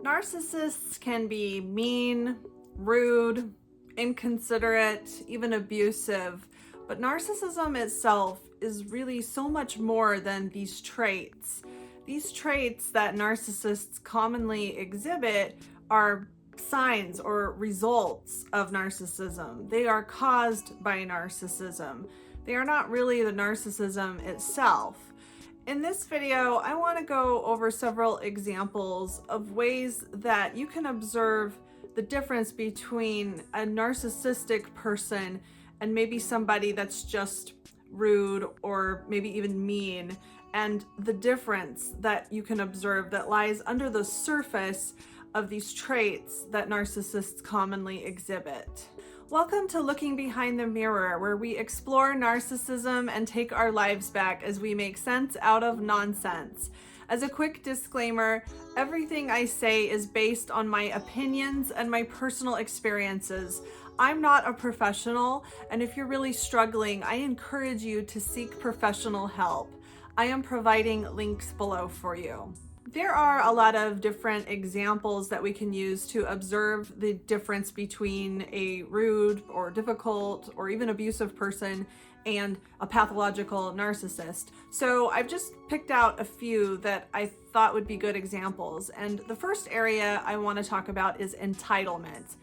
Narcissists can be mean, rude, inconsiderate, even abusive, but narcissism itself is really so much more than these traits. These traits that narcissists commonly exhibit are signs or results of narcissism. They are caused by narcissism. They are not really the narcissism itself. In this video, I want to go over several examples of ways that you can observe the difference between a narcissistic person and maybe somebody that's just rude or maybe even mean, and the difference that you can observe that lies under the surface of these traits that narcissists commonly exhibit. Welcome to Looking Behind the Mirror, where we explore narcissism and take our lives back as we make sense out of nonsense. As a quick disclaimer, everything I say is based on my opinions and my personal experiences. I'm not a professional, and if you're really struggling, I encourage you to seek professional help. I am providing links below for you. There are a lot of different examples that we can use to observe the difference between a rude or difficult or even abusive person and a pathological narcissist. So I've just picked out a few that I thought would be good examples. And the first area I want to talk about is entitlement.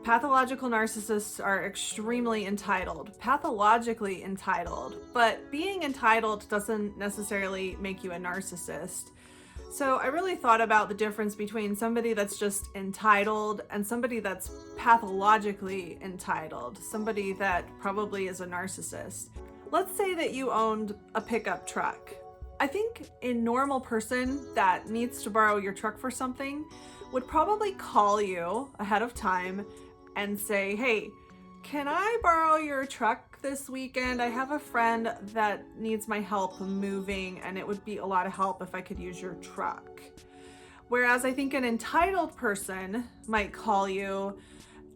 Pathological narcissists are extremely entitled, pathologically entitled, but being entitled doesn't necessarily make you a narcissist. So I really thought about the difference between somebody that's just entitled and somebody that's pathologically entitled, somebody that probably is a narcissist. Let's say that you owned a pickup truck. I think a normal person that needs to borrow your truck for something would probably call you ahead of time and say, hey, can I borrow your truck this weekend? I have a friend that needs my help moving, and it would be a lot of help if I could use your truck. Whereas I think an entitled person might call you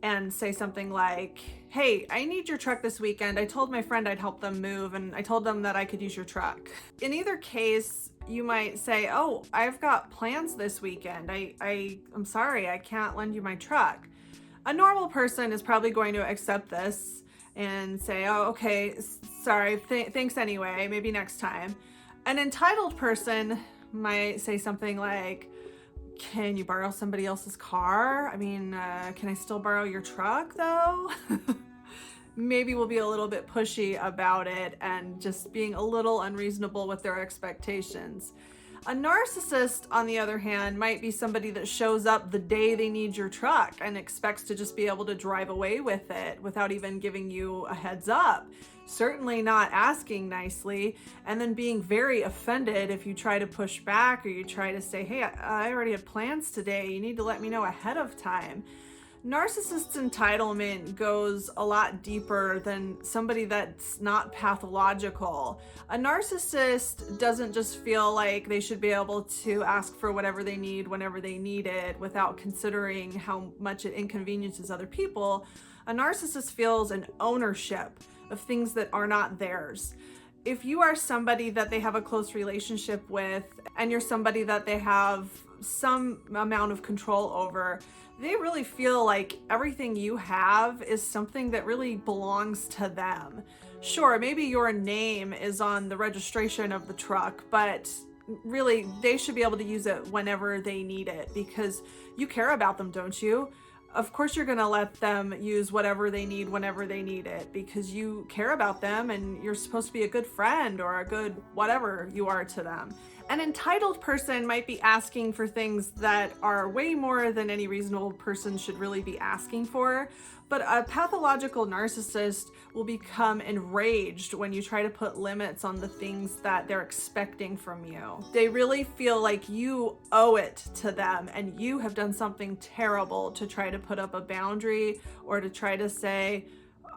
and say something like, hey, I need your truck this weekend. I told my friend I'd help them move, and I told them that I could use your truck. In either case, you might say, oh, I've got plans this weekend. I'm sorry, I can't lend you my truck. A normal person is probably going to accept this and say, oh, okay, sorry, thanks anyway, maybe next time. An entitled person might say something like, can you borrow somebody else's car? I mean, can I still borrow your truck though? Maybe we'll be a little bit pushy about it and just being a little unreasonable with their expectations. A narcissist, on the other hand, might be somebody that shows up the day they need your truck and expects to just be able to drive away with it without even giving you a heads up. Certainly not asking nicely, and then being very offended if you try to push back or you try to say, hey, I already had plans today. You need to let me know ahead of time. Narcissist's entitlement goes a lot deeper than somebody that's not pathological. A narcissist doesn't just feel like they should be able to ask for whatever they need whenever they need it without considering how much it inconveniences other people. A narcissist feels an ownership of things that are not theirs. If you are somebody that they have a close relationship with and you're somebody that they have some amount of control over, they really feel like everything you have is something that really belongs to them. Sure, maybe your name is on the registration of the truck, but really they should be able to use it whenever they need it because you care about them, don't you? Of course you're gonna let them use whatever they need whenever they need it because you care about them and you're supposed to be a good friend or a good whatever you are to them. An entitled person might be asking for things that are way more than any reasonable person should really be asking for, but a pathological narcissist will become enraged when you try to put limits on the things that they're expecting from you. They really feel like you owe it to them and you have done something terrible to try to put up a boundary or to try to say,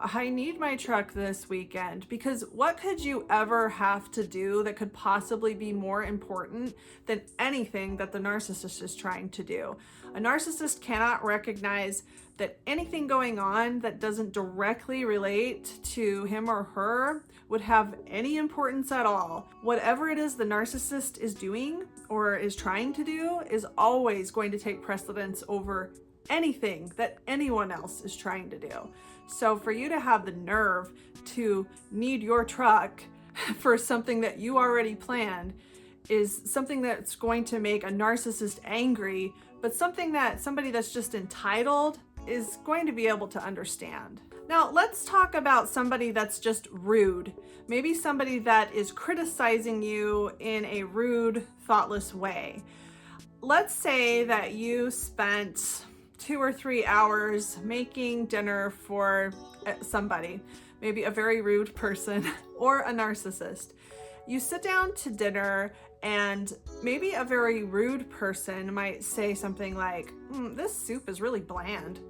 I need my truck this weekend, because what could you ever have to do that could possibly be more important than anything that the narcissist is trying to do? A narcissist cannot recognize that anything going on that doesn't directly relate to him or her would have any importance at all. Whatever it is the narcissist is doing or is trying to do is always going to take precedence over anything that anyone else is trying to do. So for you to have the nerve to need your truck for something that you already planned is something that's going to make a narcissist angry, but something that somebody that's just entitled is going to be able to understand. Now, let's talk about somebody that's just rude. Maybe somebody that is criticizing you in a rude, thoughtless way. Let's say that you spent 2 or 3 hours making dinner for somebody, maybe a very rude person or a narcissist. You sit down to dinner and maybe a very rude person might say something like, this soup is really bland.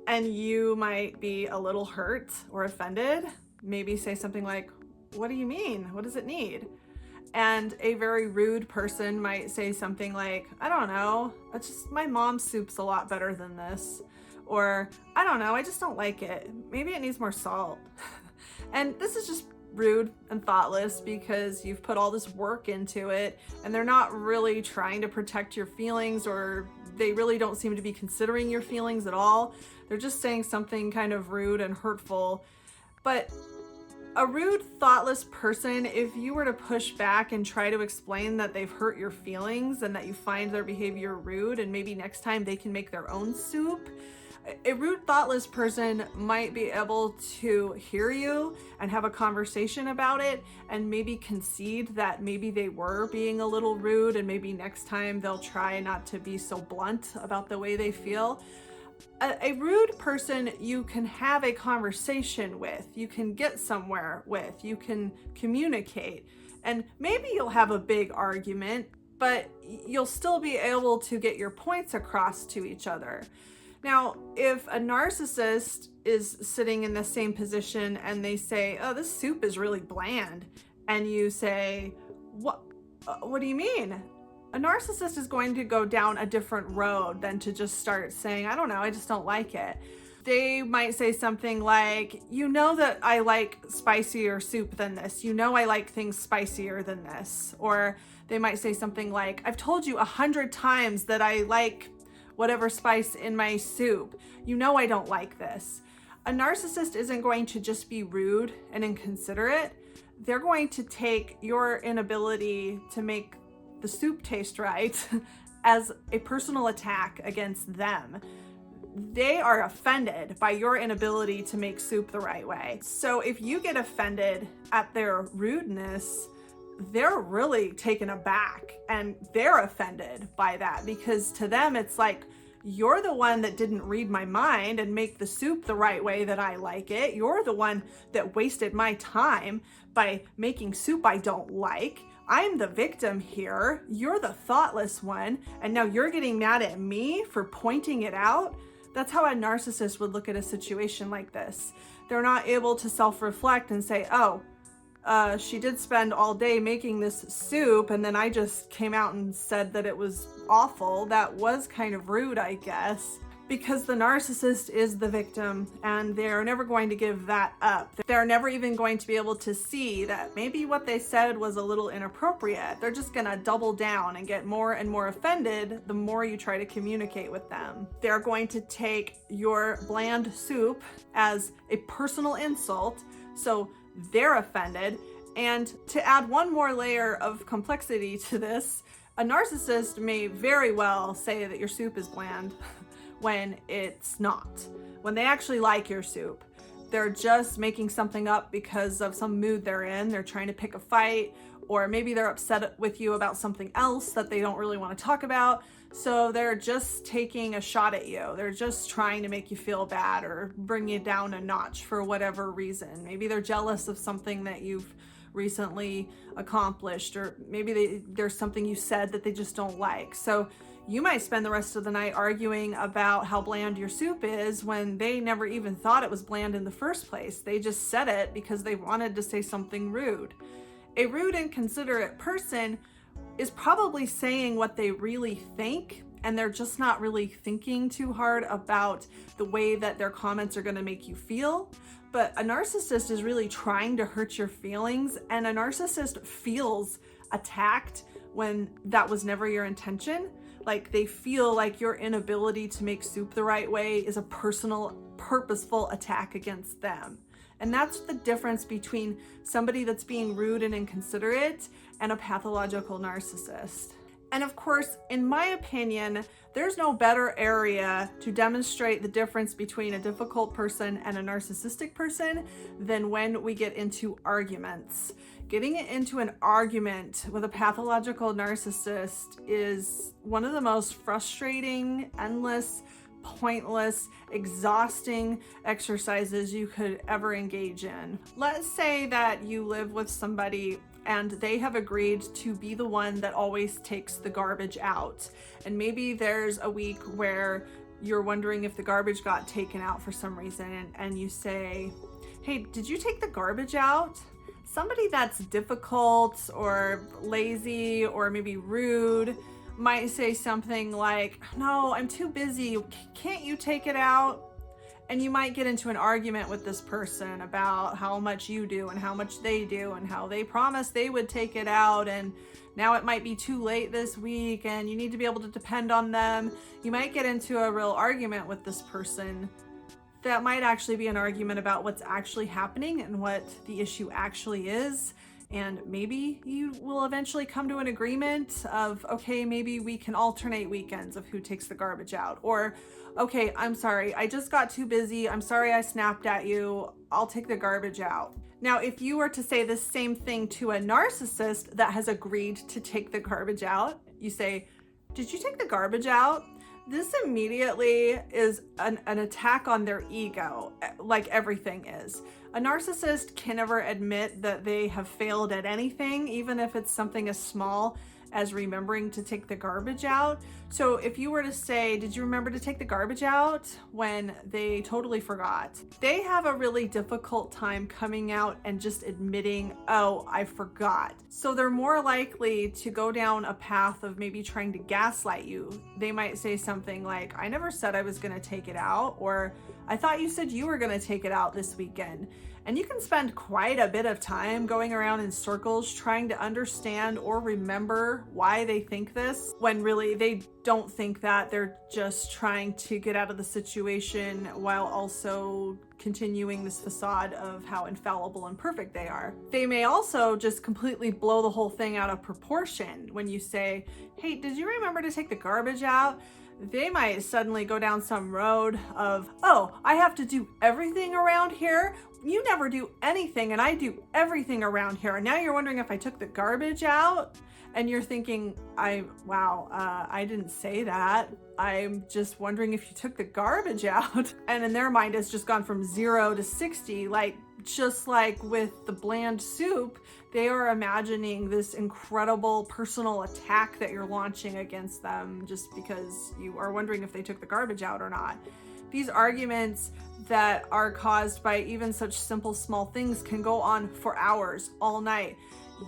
And you might be a little hurt or offended. Maybe say something like, what do you mean? What does it need? And a very rude person might say something like, I don't know, it's just my mom's soup's a lot better than this. Or, I don't know, I just don't like it. Maybe it needs more salt. And this is just rude and thoughtless because you've put all this work into it and they're not really trying to protect your feelings, or they really don't seem to be considering your feelings at all. They're just saying something kind of rude and hurtful. But a rude, thoughtless person, if you were to push back and try to explain that they've hurt your feelings and that you find their behavior rude and maybe next time they can make their own soup, a rude, thoughtless person might be able to hear you and have a conversation about it and maybe concede that maybe they were being a little rude and maybe next time they'll try not to be so blunt about the way they feel. A rude person you can have a conversation with, you can get somewhere with, you can communicate, and maybe you'll have a big argument, but you'll still be able to get your points across to each other. Now, if a narcissist is sitting in the same position and they say, oh, this soup is really bland, and you say, what do you mean? A narcissist is going to go down a different road than to just start saying, I don't know, I just don't like it. They might say something like, you know that I like spicier soup than this. You know I like things spicier than this. Or they might say something like, I've told you 100 times that I like whatever spice in my soup. You know I don't like this. A narcissist isn't going to just be rude and inconsiderate. They're going to take your inability to make the soup taste right as a personal attack against them. They are offended by your inability to make soup the right way. So if you get offended at their rudeness, they're really taken aback and they're offended by that, because to them it's like, you're the one that didn't read my mind and make the soup the right way that I like it. You're the one that wasted my time by making soup I don't like. I'm the victim here. You're the thoughtless one. And now you're getting mad at me for pointing it out. That's how a narcissist would look at a situation like this. They're not able to self-reflect and say, oh, she did spend all day making this soup and then I just came out and said that it was awful. That was kind of rude, I guess. Because the narcissist is the victim and they're never going to give that up. They're never even going to be able to see that maybe what they said was a little inappropriate. They're just gonna double down and get more and more offended the more you try to communicate with them. They're going to take your bland soup as a personal insult, so they're offended. And to add one more layer of complexity to this, a narcissist may very well say that your soup is bland when it's not. When they actually like your soup, they're just making something up because of some mood they're in. They're trying to pick a fight, or maybe they're upset with you about something else that they don't really want to talk about. So they're just taking a shot at you. They're just trying to make you feel bad or bring you down a notch for whatever reason. Maybe they're jealous of something that you've recently accomplished, or maybe there's something you said that they just don't like. So You might spend the rest of the night arguing about how bland your soup is when they never even thought it was bland in the first place. They just said it because they wanted to say something rude. A rude and considerate person is probably saying what they really think, and they're just not really thinking too hard about the way that their comments are going to make you feel. But a narcissist is really trying to hurt your feelings, and a narcissist feels attacked when that was never your intention. Like, they feel like your inability to make soup the right way is a personal, purposeful attack against them. And that's the difference between somebody that's being rude and inconsiderate and a pathological narcissist. And of course, in my opinion, there's no better area to demonstrate the difference between a difficult person and a narcissistic person than when we get into arguments. Getting into an argument with a pathological narcissist is one of the most frustrating, endless, pointless, exhausting exercises you could ever engage in. Let's say that you live with somebody and they have agreed to be the one that always takes the garbage out. And maybe there's a week where you're wondering if the garbage got taken out for some reason, and you say, "Hey, did you take the garbage out?" Somebody that's difficult or lazy or maybe rude might say something like, "No, I'm too busy. Can't you take it out?" And you might get into an argument with this person about how much you do and how much they do and how they promised they would take it out, and now it might be too late this week and you need to be able to depend on them. You might get into a real argument with this person that might actually be an argument about what's actually happening and what the issue actually is. And maybe you will eventually come to an agreement of, okay, maybe we can alternate weekends of who takes the garbage out. Or, okay, I'm sorry, I just got too busy. I'm sorry I snapped at you. I'll take the garbage out. Now, if you were to say the same thing to a narcissist that has agreed to take the garbage out, you say, "Did you take the garbage out?" This immediately is an attack on their ego, like everything is. A narcissist can never admit that they have failed at anything, even if it's something as small as remembering to take the garbage out. So if you were to say, "Did you remember to take the garbage out?" when they totally forgot, they have a really difficult time coming out and just admitting, "Oh, I forgot." So they're more likely to go down a path of maybe trying to gaslight you. They might say something like, "I never said I was going to take it out," or "I thought you said you were going to take it out this weekend." And you can spend quite a bit of time going around in circles trying to understand or remember why they think this, when really they don't think that. They're just trying to get out of the situation while also continuing this facade of how infallible and perfect they are. They may also just completely blow the whole thing out of proportion. When you say, "Hey, did you remember to take the garbage out?" They might suddenly go down some road of, "Oh, I have to do everything around here. You never do anything and I do everything around here. And now you're wondering if I took the garbage out?" And you're thinking, I didn't say that. I'm just wondering if you took the garbage out." And in their mind, it's just gone from 0 to 60. Like, just like with the bland soup, they are imagining this incredible personal attack that you're launching against them just because you are wondering if they took the garbage out or not. These arguments that are caused by even such simple, small things can go on for hours, all night.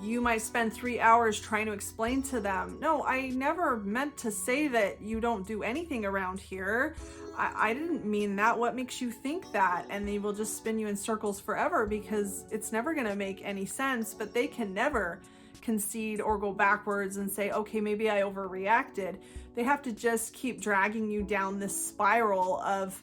You might spend 3 hours trying to explain to them, "No, I never meant to say that you don't do anything around here. I didn't mean that. What makes you think that?" And they will just spin you in circles forever because it's never going to make any sense, but they can never concede or go backwards and say, "Okay, maybe I overreacted." They have to just keep dragging you down this spiral of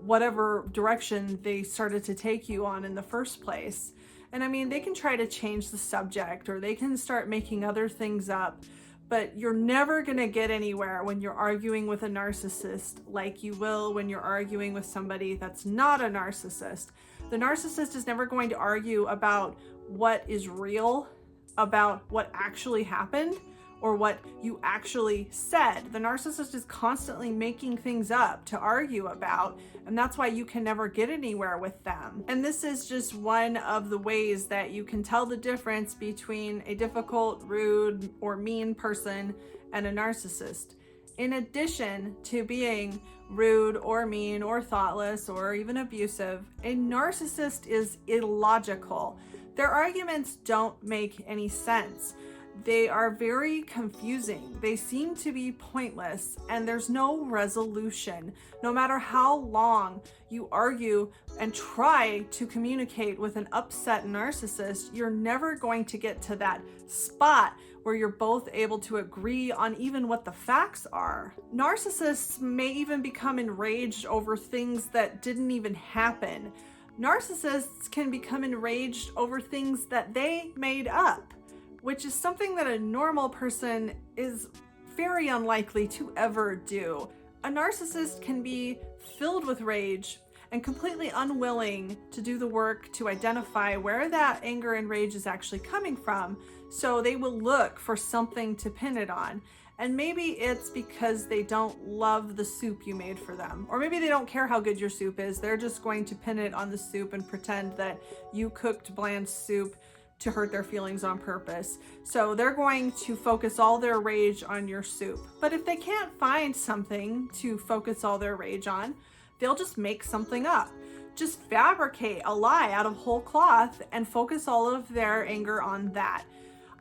whatever direction they started to take you on in the first place. And I mean, they can try to change the subject or they can start making other things up, but you're never going to get anywhere when you're arguing with a narcissist like you will when you're arguing with somebody that's not a narcissist. The narcissist is never going to argue about what is real, about what actually happened, or what you actually said. The narcissist is constantly making things up to argue about, and that's why you can never get anywhere with them. And this is just one of the ways that you can tell the difference between a difficult, rude, or mean person and a narcissist. in addition to being rude or mean or thoughtless or even abusive, a narcissist is illogical. Their arguments don't make any sense. They are very confusing. They seem to be pointless, and there's no resolution. No matter how long you argue and try to communicate with an upset narcissist, you're never going to get to that spot where you're both able to agree on even what the facts are. Narcissists may even become enraged over things that didn't even happen. Narcissists can become enraged over things that they made up, which is something that a normal person is very unlikely to ever do. A narcissist can be filled with rage and completely unwilling to do the work to identify where that anger and rage is actually coming from, so they will look for something to pin it on. And maybe it's because they don't love the soup you made for them. Or maybe they don't care how good your soup is. They're just going to pin it on the soup and pretend that you cooked bland soup to hurt their feelings on purpose. So they're going to focus all their rage on your soup. But if they can't find something to focus all their rage on, they'll just make something up. Just fabricate a lie out of whole cloth and focus all of their anger on that.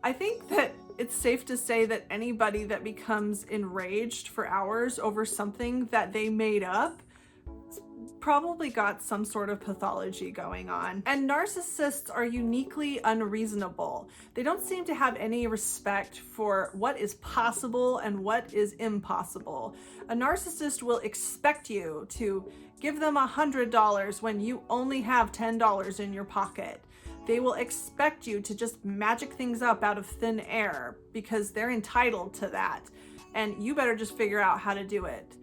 I think that it's safe to say that anybody that becomes enraged for hours over something that they made up probably got some sort of pathology going on. And narcissists are uniquely unreasonable. They don't seem to have any respect for what is possible and what is impossible. A narcissist will expect you to give them $100 when you only have $10 in your pocket. They will expect you to just magic things up out of thin air because they're entitled to that, and you better just figure out how to do it.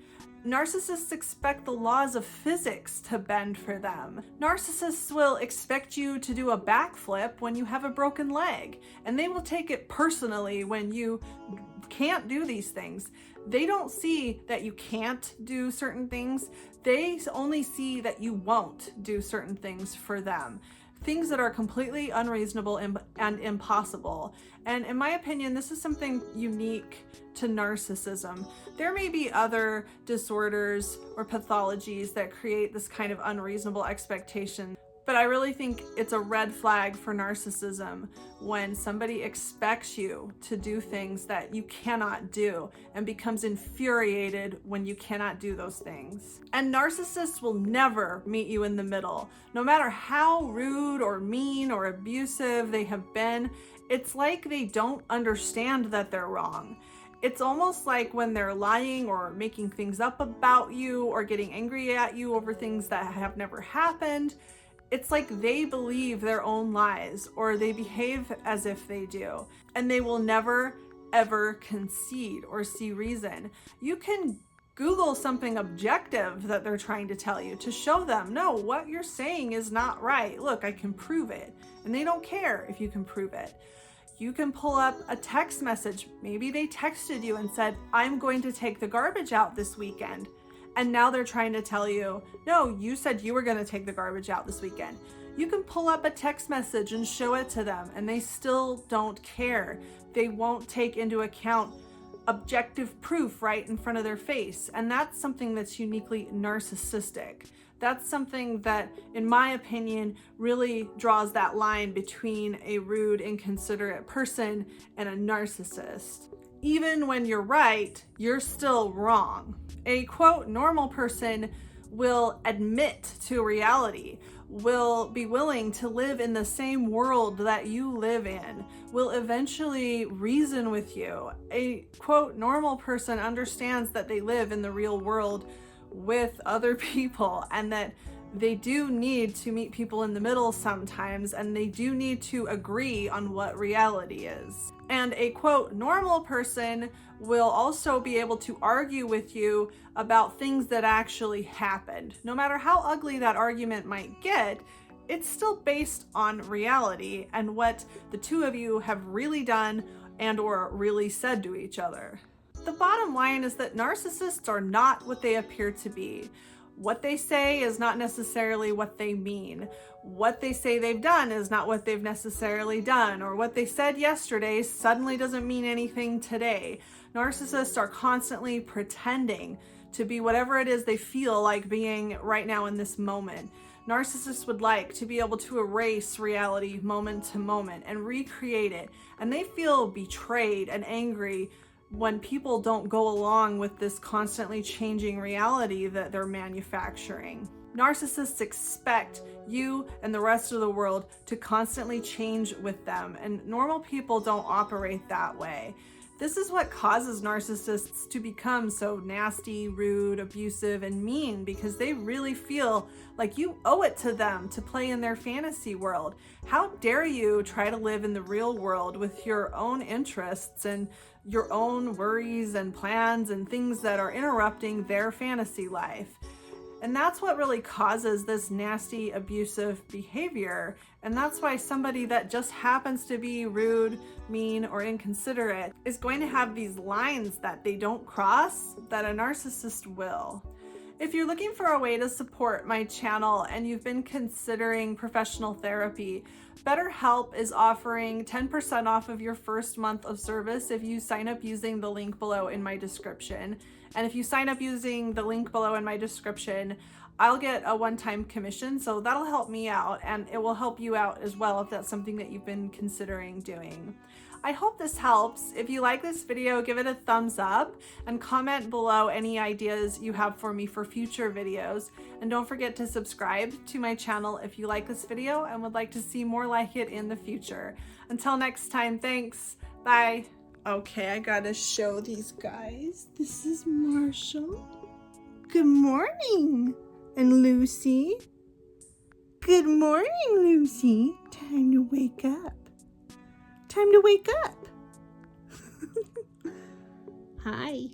Narcissists expect the laws of physics to bend for them. Narcissists will expect you to do a backflip when you have a broken leg, and they will take it personally when you can't do these things. They don't see that you can't do certain things. They only see that you won't do certain things for them. Things that are completely unreasonable and impossible. And in my opinion, this is something unique to narcissism. There may be other disorders or pathologies that create this kind of unreasonable expectation, but I really think it's a red flag for narcissism when somebody expects you to do things that you cannot do and becomes infuriated when you cannot do those things. And narcissists will never meet you in the middle. No matter how rude or mean or abusive they have been, it's like they don't understand that they're wrong. It's almost like when they're lying or making things up about you or getting angry at you over things that have never happened. It's like they believe their own lies, or they behave as if they do, and they will never, ever concede or see reason. You can Google something objective that they're trying to tell you to show them, no, what you're saying is not right. Look, I can prove it. And they don't care if you can prove it. You can pull up a text message. Maybe they texted you and said, I'm going to take the garbage out this weekend. And now they're trying to tell you, no, you said you were going to take the garbage out this weekend. You can pull up a text message and show it to them, and they still don't care. They won't take into account objective proof right in front of their face. And that's something that's uniquely narcissistic. That's something that, in my opinion, really draws that line between a rude, inconsiderate person and a narcissist. Even when you're right, you're still wrong. A quote, normal person will admit to reality, will be willing to live in the same world that you live in, will eventually reason with you. A quote, normal person understands that they live in the real world with other people and that they do need to meet people in the middle sometimes, and they do need to agree on what reality is. And a quote, normal person will also be able to argue with you about things that actually happened. No matter how ugly that argument might get, it's still based on reality and what the two of you have really done and or really said to each other. The bottom line is that narcissists are not what they appear to be. What they say is not necessarily what they mean. What they say they've done is not what they've necessarily done, or what they said yesterday suddenly doesn't mean anything today. Narcissists are constantly pretending to be whatever it is they feel like being right now in this moment. Narcissists would like to be able to erase reality moment to moment and recreate it. And they feel betrayed and angry when people don't go along with this constantly changing reality that they're manufacturing. Narcissists expect you and the rest of the world to constantly change with them, and normal people don't operate that way. This is what causes narcissists to become so nasty, rude, abusive, and mean, because they really feel like you owe it to them to play in their fantasy world. How dare you try to live in the real world with your own interests and your own worries and plans and things that are interrupting their fantasy life? And that's what really causes this nasty, abusive behavior. And that's why somebody that just happens to be rude, mean, or inconsiderate is going to have these lines that they don't cross that a narcissist will. If you're looking for a way to support my channel and you've been considering professional therapy, BetterHelp is offering 10% off of your first month of service if you sign up using the link below in my description. And if you sign up using the link below in my description, I'll get a one-time commission, so that'll help me out, and it will help you out as well if that's something that you've been considering doing. I hope this helps. If you like this video, give it a thumbs up and comment below any ideas you have for me for future videos. And don't forget to subscribe to my channel if you like this video and would like to see more like it in the future. Until next time, thanks. Bye. Okay, I gotta show these guys. This is Marshall. Good morning. And Lucy. Good morning, Lucy. Time to wake up. Time to wake up. Hi.